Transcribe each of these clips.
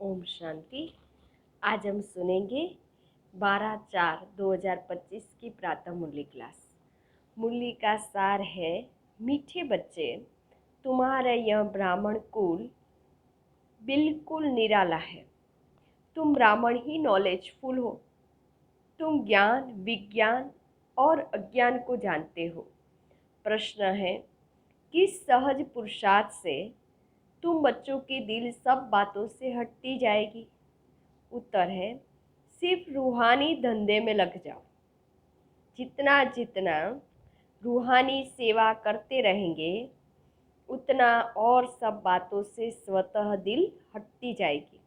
ओम शांति। आज हम सुनेंगे 12/4/2025 की प्रातः मुरली क्लास। मुरली का सार है, मीठे बच्चे, तुम्हारा यह ब्राह्मण कुल बिल्कुल निराला है। तुम ब्राह्मण ही नॉलेजफुल हो। तुम ज्ञान, विज्ञान और अज्ञान को जानते हो। प्रश्न है, किस सहज पुरुषार्थ से तुम बच्चों के दिल सब बातों से हटती जाएगी? उत्तर है, सिर्फ रूहानी धंधे में लग जाओ। जितना जितना रूहानी सेवा करते रहेंगे उतना और सब बातों से स्वतः दिल हटती जाएगी।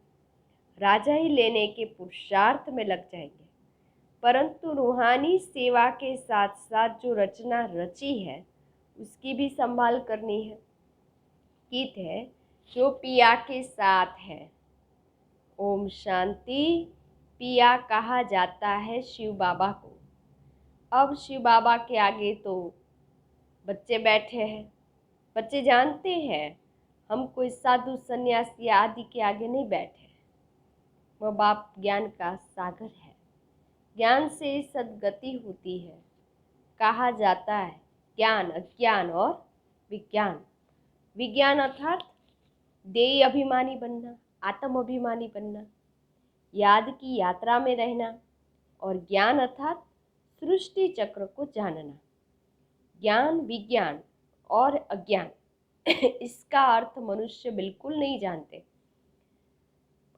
राजा ही लेने के पुरुषार्थ में लग जाएंगे, परंतु रूहानी सेवा के साथ साथ जो रचना रची है उसकी भी संभाल करनी है। गीत है, जो पिया के साथ है। ओम शांति। पिया कहा जाता है शिव बाबा को। अब शिव बाबा के आगे तो बच्चे बैठे हैं। बच्चे जानते हैं हम कोई साधु सन्यासी आदि के आगे नहीं बैठे। वह बाप ज्ञान का सागर है। ज्ञान से सद्गति होती है। कहा जाता है ज्ञान, अज्ञान और विज्ञान। विज्ञान अर्थात देही अभिमानी बनना, आत्म अभिमानी बनना, याद की यात्रा में रहना, और ज्ञान अर्थात सृष्टि चक्र को जानना। ज्ञान, विज्ञान और अज्ञान इसका अर्थ मनुष्य बिल्कुल नहीं जानते।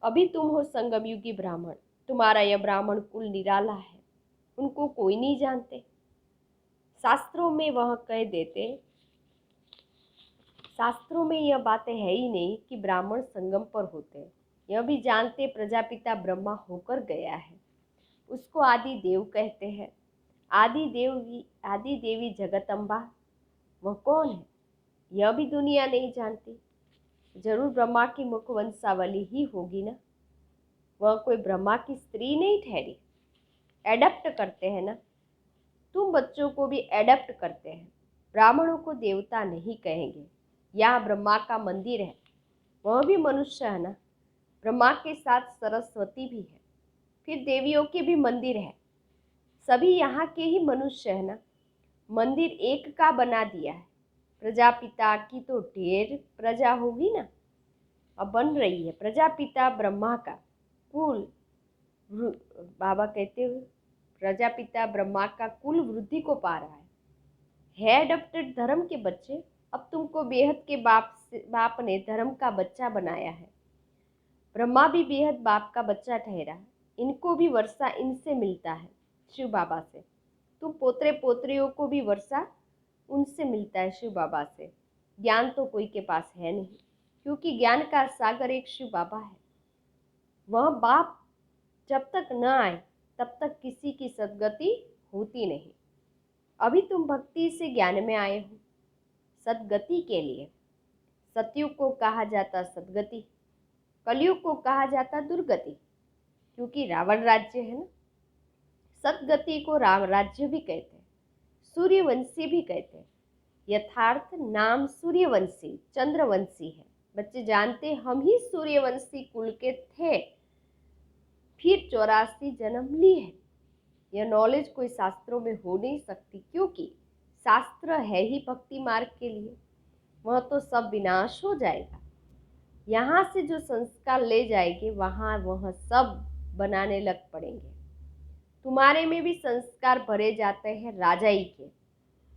अभी तुम हो संगमयुगी ब्राह्मण। तुम्हारा यह ब्राह्मण कुल निराला है, उनको कोई नहीं जानते। शास्त्रों में वह कह देते, शास्त्रों में यह बातें है ही नहीं कि ब्राह्मण संगम पर होते हैं। यह भी जानते प्रजापिता ब्रह्मा होकर गया है, उसको आदि देव कहते हैं। आदि देवी जगदम्बा वह कौन है, यह भी दुनिया नहीं जानती। जरूर ब्रह्मा की मुख वंशावली ही होगी ना। वह कोई ब्रह्मा की स्त्री नहीं ठहरी। एडप्ट करते हैं ना। तुम बच्चों को भी एडप्ट करते हैं। ब्राह्मणों को देवता नहीं कहेंगे। यहाँ ब्रह्मा का मंदिर है, वह भी मनुष्य है ना। ब्रह्मा के साथ सरस्वती भी है, फिर देवियों के भी मंदिर है। सभी यहाँ के ही मनुष्य है ना। मंदिर एक का बना दिया है। प्रजापिता की तो ढेर प्रजा होगी ना। अब बन रही है प्रजापिता ब्रह्मा का कुल। बाबा कहते हुए प्रजापिता ब्रह्मा का कुल वृद्धि को पा रहा है एडप्टेड धर्म के बच्चे। अब तुमको बेहद के बाप ने धर्म का बच्चा बनाया है। ब्रह्मा भी बेहद बाप का बच्चा ठहरा। इनको भी वर्षा इनसे मिलता है, शिव बाबा से। तुम पोतरे पोतरियों को भी वर्षा उनसे मिलता है, शिव बाबा से। ज्ञान तो कोई के पास है नहीं, क्योंकि ज्ञान का सागर एक शिव बाबा है। वह बाप जब तक न आए तब तक किसी की सद्गति होती नहीं। अभी तुम भक्ति से ज्ञान में आए हो सद्गति के लिए। सतयुग को कहा जाता सद्गति, कलयुग को कहा जाता दुर्गति, क्योंकि रावण राज्य है ना। सद्गति को राम राज्य भी कहते हैं, सूर्यवंशी भी कहते हैं। यथार्थ नाम सूर्यवंशी, चंद्रवंशी है। बच्चे जानते हम ही सूर्यवंशी कुल के थे, फिर 84 जन्म ली है। यह नॉलेज कोई शास्त्रों में हो नहीं सकती, क्योंकि शास्त्र है ही भक्ति मार्ग के लिए। वह तो सब विनाश हो जाएगा। यहाँ से जो संस्कार ले जाएंगे वहाँ वह सब बनाने लग पड़ेंगे। तुम्हारे में भी संस्कार भरे जाते हैं राजाई के।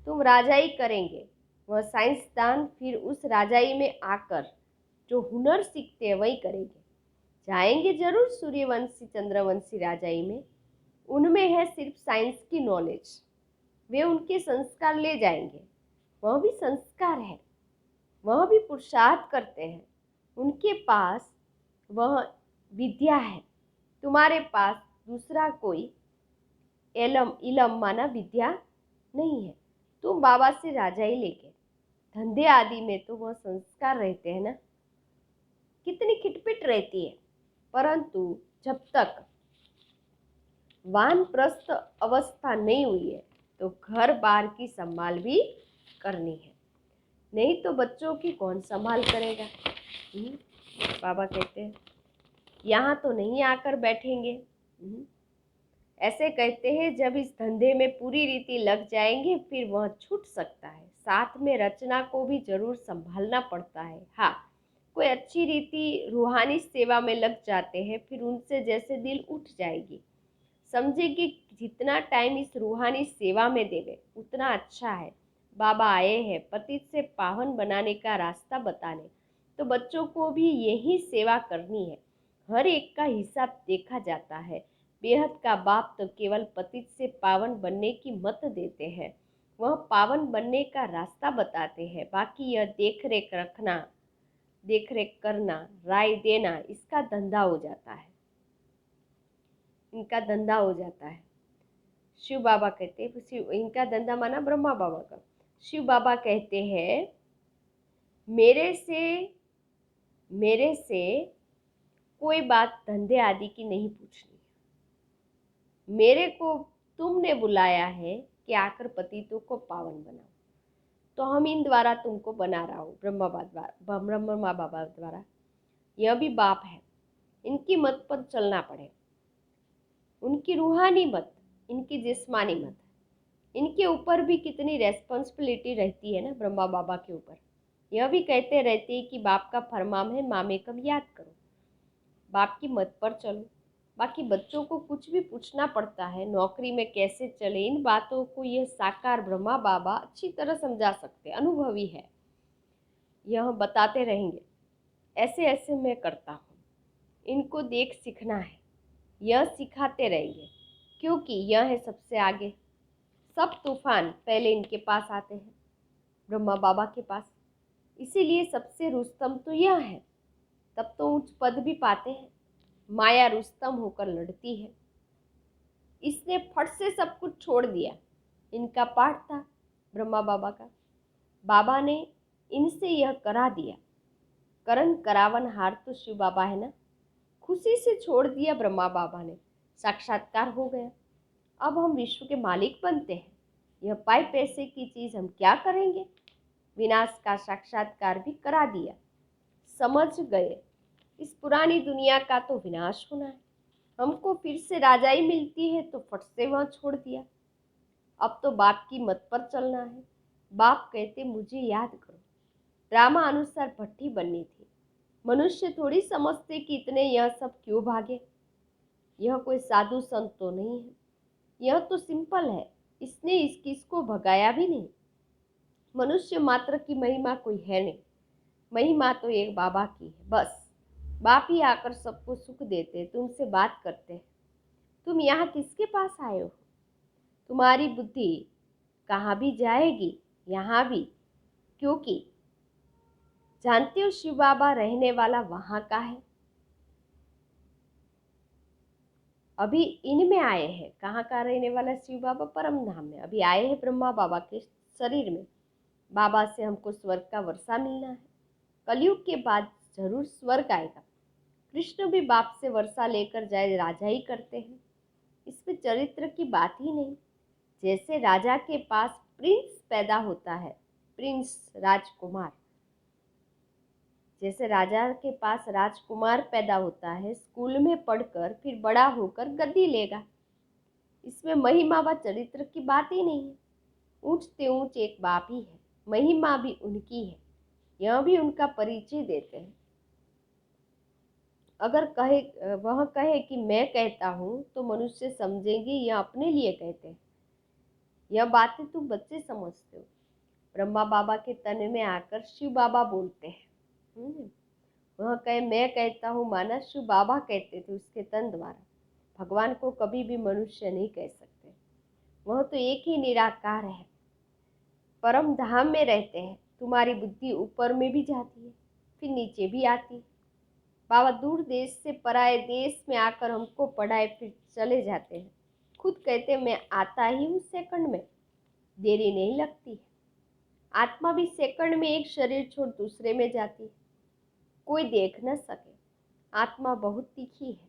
तुम राजाई करेंगे, वह साइंसदान फिर उस राजाई में आकर जो हुनर सीखते हैं वही करेंगे। जाएंगे जरूर सूर्यवंशी चंद्रवंशी राजाई में, उनमें है सिर्फ साइंस की नॉलेज। वे उनके संस्कार ले जाएंगे। वह भी संस्कार है, वह भी पुरुषार्थ करते हैं। उनके पास वह विद्या है, तुम्हारे पास दूसरा कोई इलम माना विद्या नहीं है। तुम बाबा से राजाई लेके धंधे आदि में तो वह संस्कार रहते हैं ना। कितनी खिटपिट रहती है, परंतु जब तक वानप्रस्थ अवस्था नहीं हुई है तो घर बार की संभाल भी करनी है, नहीं तो बच्चों की कौन संभाल करेगा। बाबा कहते हैं यहाँ तो नहीं आकर बैठेंगे। ऐसे कहते हैं जब इस धंधे में पूरी रीति लग जाएंगे फिर वह छूट सकता है। साथ में रचना को भी जरूर संभालना पड़ता है। हाँ, कोई अच्छी रीति रूहानी सेवा में लग जाते हैं फिर उनसे जैसे दिल उठ जाएगी। समझे कि जितना टाइम इस रूहानी सेवा में देवे उतना अच्छा है। बाबा आए हैं पतित से पावन बनाने का रास्ता बताने, तो बच्चों को भी यही सेवा करनी है। हर एक का हिसाब देखा जाता है। बेहद का बाप तो केवल पतित से पावन बनने की मत देते हैं, वह पावन बनने का रास्ता बताते हैं। बाकी यह देख रेख करना, राय देना, इसका धंधा हो जाता है, इनका धंधा हो जाता है। शिव बाबा कहते हैं, इनका धंधा माना ब्रह्मा बाबा का। शिव बाबा कहते हैं मेरे से कोई बात धंधे आदि की नहीं पूछनी। मेरे को तुमने बुलाया है कि आकर पतितों को पावन बनाओ, तो हम इन द्वारा तुमको बना रहा हूँ, ब्रह्मा बाबा द्वारा। यह भी बाप है, इनकी मत पर चलना पड़े। उनकी रूहानी मत, इनकी जिस्मानी मत, इनके ऊपर भी कितनी रेस्पॉन्सिबिलिटी रहती है ना ब्रह्मा बाबा के ऊपर। यह भी कहते रहते हैं कि बाप का फरमान है मामे कब याद करो, बाप की मत पर चलो। बाकी बच्चों को कुछ भी पूछना पड़ता है, नौकरी में कैसे चले, इन बातों को यह साकार ब्रह्मा बाबा अच्छी तरह समझा सकते, अनुभवी है, यह बताते रहेंगे। ऐसे ऐसे मैं करता हूँ, इनको देख सीखना है, यह सिखाते रहेंगे, क्योंकि यह है सबसे आगे। सब तूफान पहले इनके पास आते हैं, ब्रह्मा बाबा के पास। इसीलिए सबसे रुस्तम तो यह है, तब तो उच्च पद भी पाते हैं। माया रुस्तम होकर लड़ती है। इसने फट से सब कुछ छोड़ दिया। इनका पाठ था ब्रह्मा बाबा का, बाबा ने इनसे यह करा दिया। करण करावन हार तो शिव बाबा है ना, खुशी से छोड़ दिया ब्रह्मा बाबा ने, साक्षात्कार हो गया। अब हम विश्व के मालिक बनते हैं। यह पाए पैसे की चीज हम क्या करेंगे। विनाश का साक्षात्कार भी करा दिया। समझ गए इस पुरानी दुनिया का तो विनाश होना है, हमको फिर से राजाई मिलती है तो फट से वहां छोड़ दिया। अब तो बाप की मत पर चलना है। बाप कहते मुझे याद करो। ड्रामा अनुसार भट्टी बननी थी। मनुष्य थोड़ी समझते कि इतने यह सब क्यों भागे। यह कोई साधु संत तो नहीं है, यह तो सिंपल है। इसने किसको भगाया भी नहीं। मनुष्य मात्र की महिमा कोई है नहीं, महिमा तो एक बाबा की है बस। बाप ही आकर सबको सुख देते, तुमसे बात करते हैं। तुम यहाँ किसके पास आए हो। तुम्हारी बुद्धि कहाँ भी जाएगी, यहाँ भी, क्योंकि जानते हो शिव बाबा रहने वाला वहां का है। अभी इनमें आए हैं, कहाँ का रहने वाला शिव बाबा, परम धाम में। अभी आए हैं ब्रह्मा बाबा के शरीर में। बाबा से हमको स्वर्ग का वर्षा मिलना है। कलयुग के बाद जरूर स्वर्ग आएगा। कृष्ण भी बाप से वर्षा लेकर जाए राजा ही करते हैं, इसमें चरित्र की बात ही नहीं। जैसे राजा के पास प्रिंस पैदा होता है, प्रिंस राजकुमार, जैसे राजा के पास राजकुमार पैदा होता है, स्कूल में पढ़कर फिर बड़ा होकर गद्दी लेगा। इसमें महिमा व चरित्र की बात ही नहीं है। ऊंचते ऊंच एक बाप ही है, महिमा भी उनकी है, यह भी उनका परिचय देते हैं। अगर वह कहे कि मैं कहता हूँ तो मनुष्य समझेंगे यह अपने लिए कहते हैं। यह बातें तुम बच्चे समझते हो। ब्रह्मा बाबा के तन में आकर शिव बाबा बोलते हैं। वह कहे मैं कहता हूँ माना शिव बाबा कहते थे उसके तन द्वारा। भगवान को कभी भी मनुष्य नहीं कह सकते, वह तो एक ही निराकार है, परम धाम में रहते हैं। तुम्हारी बुद्धि ऊपर में भी जाती है फिर नीचे भी आती है। बाबा दूर देश से पराए देश में आकर हमको पढ़ाए फिर चले जाते हैं। खुद कहते मैं आता ही हूँ सेकंड में, देरी नहीं लगती है। आत्मा भी सेकंड में एक शरीर छोड़ दूसरे में जाती है, कोई देख न सके। आत्मा बहुत तीखी है,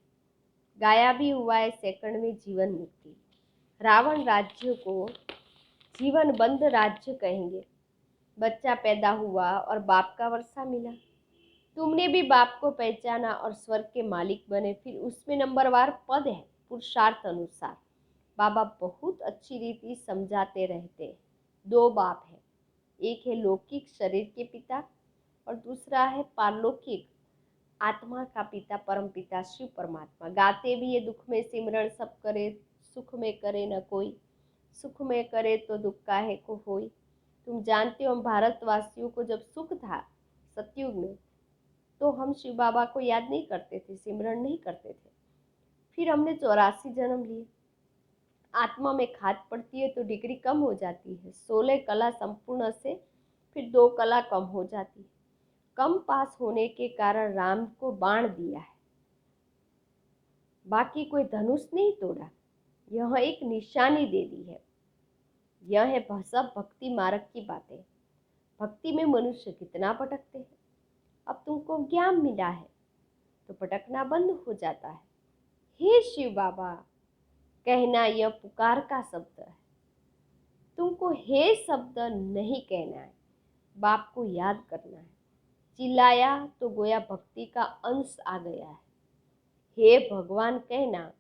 गाया भी हुआ है सेकंड में जीवन मुक्ति। रावण राज्य को जीवन बंद राज्य कहेंगे। बच्चा पैदा हुआ और बाप का वर्षा मिला, तुमने भी बाप को पहचाना और स्वर्ग के मालिक बने। फिर उसमें नंबरवार पद है, पुरुषार्थ अनुसार। बाबा बहुत अच्छी रीति समझाते रहते हैं। दो बाप है, एक है लौकिक शरीर के पिता और दूसरा है पारलौकिक आत्मा का पिता, परम पिता शिव परमात्मा। गाते भी ये दुख में सिमरण सब करे, सुख में करे न कोई, सुख में करे तो दुख काहे को होई। तुम जानते हो हम भारतवासियों को जब सुख था सतयुग में, तो हम शिव बाबा को याद नहीं करते थे, सिमरण नहीं करते थे। फिर हमने 84 जन्म लिए। आत्मा में खाद पड़ती है तो डिग्री कम हो जाती है। 16 कला संपूर्ण से फिर 2 कला कम हो जाती है। कम पास होने के कारण राम को बाण दिया है, बाकी कोई धनुष नहीं तोड़ा। यह एक निशानी दे दी है। यह है सब भक्ति मार्ग की बातें। भक्ति में मनुष्य कितना भटकते हैं। अब तुमको ज्ञान मिला है तो भटकना बंद हो जाता है। हे शिव बाबा कहना यह पुकार का शब्द है। तुमको हे शब्द नहीं कहना है, बाप को याद करना है। चिल्लाया तो गोया भक्ति का अंश आ गया है। हे भगवान कहना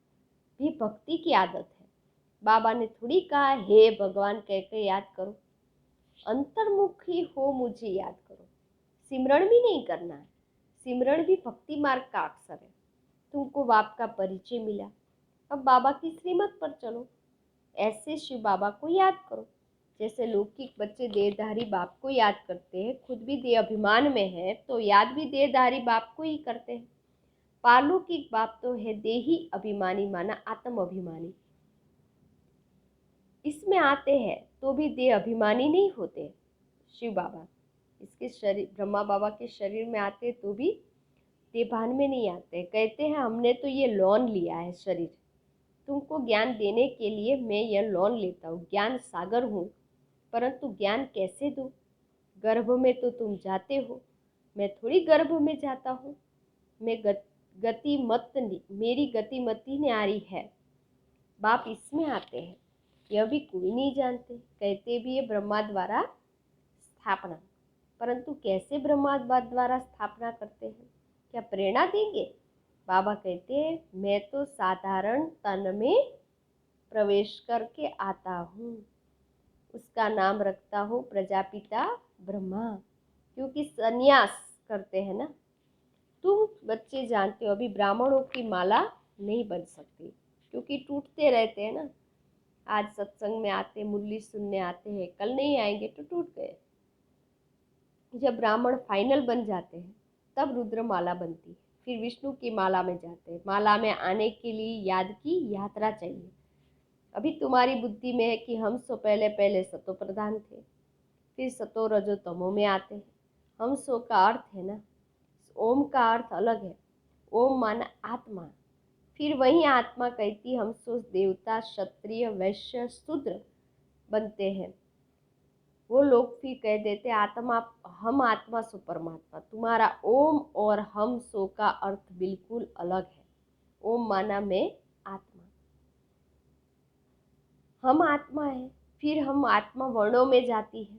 भी भक्ति की आदत है। बाबा ने थोड़ी कहा हे भगवान कह के याद करो। अंतर्मुखी हो मुझे याद करो। सिमरण भी नहीं करना है, सिमरण भी भक्ति मार्ग का अक्षर है। तुमको बाप का परिचय मिला, अब बाबा की श्रीमत पर चलो। ऐसे शिव बाबा को याद करो। जैसे लौकिक बच्चे देहधारी बाप को याद करते हैं, खुद भी देह अभिमान में है तो याद भी देहधारी बाप को ही करते हैं। पारलौकिक बाप तो है देही अभिमानी, माना आत्म अभिमानी। इसमें आते हैं तो भी देह अभिमानी नहीं होते। शिव बाबा इसके शरीर, ब्रह्मा बाबा के शरीर में आते तो भी देहभान में नहीं आते। कहते हैं हमने तो ये लोन लिया है शरीर, तुमको ज्ञान देने के लिए मैं यह लोन लेता हूँ। ज्ञान सागर हूँ, परंतु ज्ञान कैसे दूँ? गर्भ में तो तुम जाते हो, मैं थोड़ी गर्भ में जाता हूँ। मैं मेरी गतिमती न्यारी है। बाप इसमें आते हैं, यह भी कोई नहीं जानते। कहते भी है ब्रह्मा द्वारा स्थापना, परंतु कैसे ब्रह्मा द्वारा स्थापना करते हैं? क्या प्रेरणा देंगे? बाबा कहते हैं मैं तो साधारण तन में प्रवेश करके आता हूँ। उसका नाम रखता हूँ प्रजापिता ब्रह्मा, क्योंकि संन्यास करते हैं ना। तुम बच्चे जानते हो अभी ब्राह्मणों की माला नहीं बन सकती, क्योंकि टूटते रहते हैं ना। आज सत्संग में आते, मुरली सुनने आते हैं, कल नहीं आएंगे तो टूट गए। जब ब्राह्मण फाइनल बन जाते हैं तब रुद्र माला बनती है, फिर विष्णु की माला में जाते हैं। माला में आने के लिए याद की यात्रा चाहिए। अभी तुम्हारी बुद्धि में है कि हम सो पहले सतो प्रधान थे, फिर सतो रजो तमो में आते हैं। हम सो का अर्थ है ना, ओम का अर्थ अलग है। ओम माना आत्मा, फिर वही आत्मा कहती हम सो देवता, क्षत्रिय, वैश्य, शूद्र बनते हैं। वो लोग फिर कह देते आत्मा, हम आत्मा सो परमात्मा। तुम्हारा ओम और हम सो का अर्थ बिल्कुल अलग है। ओम माना मैं आत्मा, हम आत्मा है, फिर हम आत्मा वर्णों में जाती है।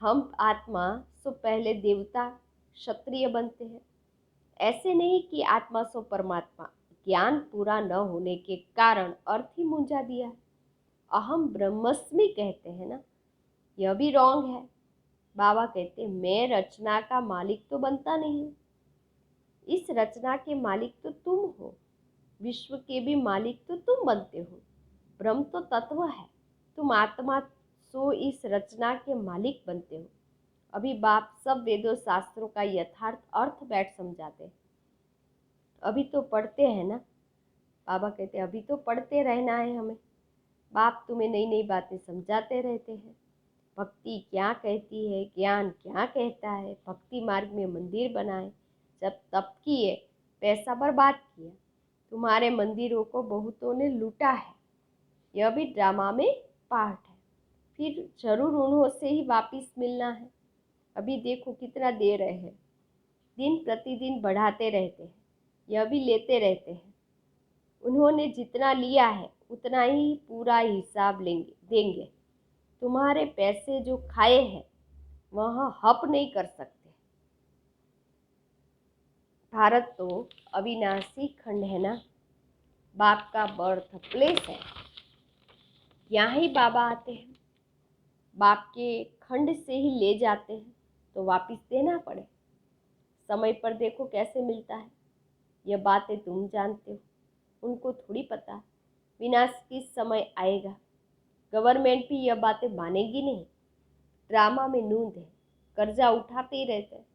हम आत्मा सो पहले देवता क्षत्रिय बनते हैं। ऐसे नहीं कि आत्मा सो परमात्मा। ज्ञान पूरा न होने के कारण अर्थ ही मुंझा दिया है। अहम ब्रह्मस्मि कहते हैं ना, यह भी रॉन्ग है। बाबा कहते मैं रचना का मालिक तो बनता नहीं हूँ। इस रचना के मालिक तो तुम हो, विश्व के भी मालिक तो तुम बनते हो। ब्रह्म तो तत्व है, तुम आत्मा सो इस रचना के मालिक बनते हो। अभी बाप सब वेदों शास्त्रों का यथार्थ अर्थ बैठ समझाते हैं। अभी तो पढ़ते हैं ना, बाबा कहते हैं अभी तो पढ़ते रहना है हमें। बाप तुम्हें नई नई बातें समझाते रहते हैं। भक्ति क्या कहती है, ज्ञान क्या कहता है। भक्ति मार्ग में मंदिर बनाए, जब तप किए, पैसा बर्बाद किया। तुम्हारे मंदिरों को बहुतों ने लूटा है। यह भी ड्रामा में पार्ट है। फिर जरूर उन्हों से ही वापिस मिलना है। अभी देखो कितना दे रहे हैं, दिन प्रतिदिन बढ़ाते रहते हैं, यह भी लेते रहते हैं। उन्होंने जितना लिया है उतना ही पूरा हिसाब देंगे। तुम्हारे पैसे जो खाए हैं वह हप नहीं कर सकते। भारत तो अविनाशी खंड है ना, बाप का बर्थ प्लेस है। यहाँ ही बाबा आते हैं, बाप के खंड से ही ले जाते हैं तो वापिस देना पड़े। समय पर देखो कैसे मिलता है। यह बातें तुम जानते हो, उनको थोड़ी पता है विनाश किस समय आएगा। गवर्नमेंट भी यह बातें मानेगी नहीं। ड्रामा में नूंद है, कर्जा उठाते ही रहते हैं,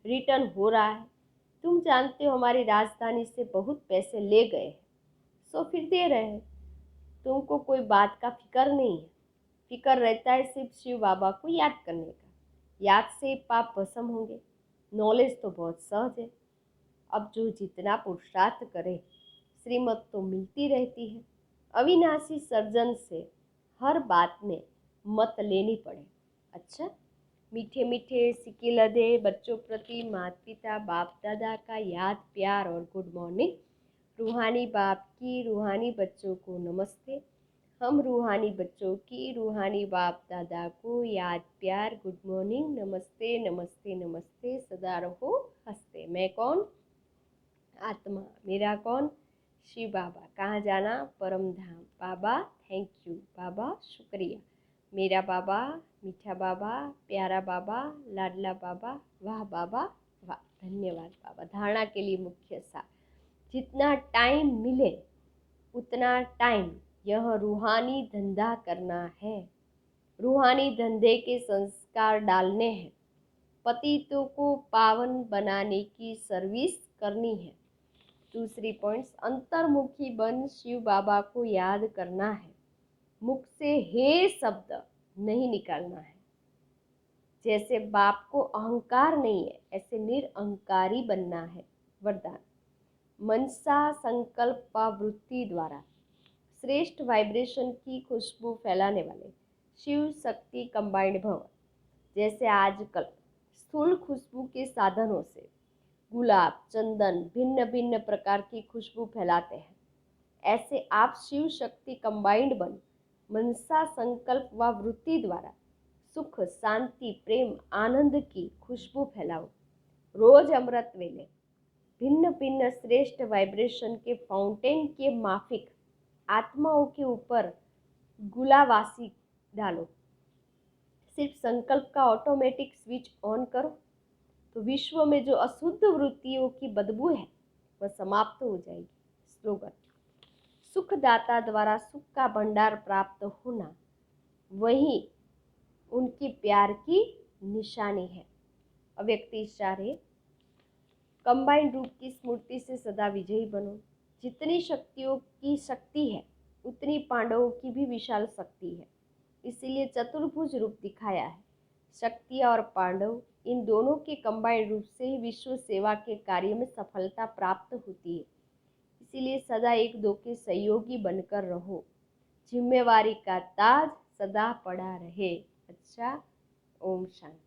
रिटर्न हो रहा है। तुम जानते हो हमारी राजधानी से बहुत पैसे ले गए हैं, सो फिर दे रहे हैं। तुमको कोई बात का फिक्र नहीं है। फिक्र रहता है सिर्फ शिव बाबा को याद करने का। याद से पाप भस्म होंगे। नॉलेज तो बहुत सहज है। अब जो जितना पुरुषार्थ करे, श्रीमत तो मिलती रहती है। अविनाशी सर्जन से हर बात में मत लेनी पड़े। अच्छा, मीठे मीठे सिक्के लदे बच्चों प्रति माता पिता बाप दादा का याद प्यार और गुड मॉर्निंग। रूहानी बाप की रूहानी बच्चों को नमस्ते। हम रूहानी बच्चों की रूहानी बाप दादा को याद प्यार गुड मॉर्निंग नमस्ते नमस्ते नमस्ते। सदा रहो हंसते। मैं कौन? आत्मा। मेरा कौन? शिव बाबा। कहाँ जाना? परम धाम। बाबा थैंक यू, बाबा शुक्रिया। मेरा बाबा, मीठा बाबा, प्यारा बाबा, लाडला बाबा, वाह बाबा वाह। धन्यवाद बाबा। धारणा के लिए मुख्य सार, जितना टाइम मिले उतना टाइम यह रूहानी धंधा करना है। रूहानी धंधे के संस्कार डालने हैं। पतितों को पावन बनाने की सर्विस करनी है। दूसरी पॉइंट्स, अंतर्मुखी बन शिव बाबा को याद करना है। मुख से हे शब्द नहीं निकालना है। जैसे बाप को अहंकार नहीं है, ऐसे निरअहंकारी बनना है। वरदान, मनसा संकल्प व वृत्ति द्वारा श्रेष्ठ वाइब्रेशन की खुशबू फैलाने वाले शिव शक्ति कंबाइंड भव। जैसे आजकल स्थूल खुशबू के साधनों से गुलाब, चंदन, भिन्न भिन्न प्रकार की खुशबू फैलाते हैं, ऐसे आप शिव शक्ति कंबाइंड बन मनसा संकल्प व वृत्ति द्वारा सुख, शांति, प्रेम, आनंद की खुशबू फैलाओ। रोज अमृत वेले भिन्न भिन्न श्रेष्ठ वाइब्रेशन के फाउंटेन के माफिक आत्माओं के ऊपर गुलावासी डालो। सिर्फ संकल्प का ऑटोमेटिक स्विच ऑन करो तो विश्व में जो अशुद्ध वृत्तियों की बदबू है वह समाप्त हो जाएगी। स्लोगन, सुखदाता द्वारा सुख का भंडार प्राप्त होना वही उनकी प्यार की निशानी है। अव्यक्त इशारे, कंबाइंड रूप की स्मृति से सदा विजयी बनो। जितनी शक्तियों की शक्ति है उतनी पांडवों की भी विशाल शक्ति है, इसीलिए चतुर्भुज रूप दिखाया है। शक्ति और पांडव इन दोनों के कंबाइंड रूप से ही विश्व सेवा के कार्य में सफलता प्राप्त होती है। इसीलिए सदा एक दो के सहयोगी बनकर रहो। जिम्मेवारी का ताज सदा पड़ा रहे। अच्छा, ओम शांति।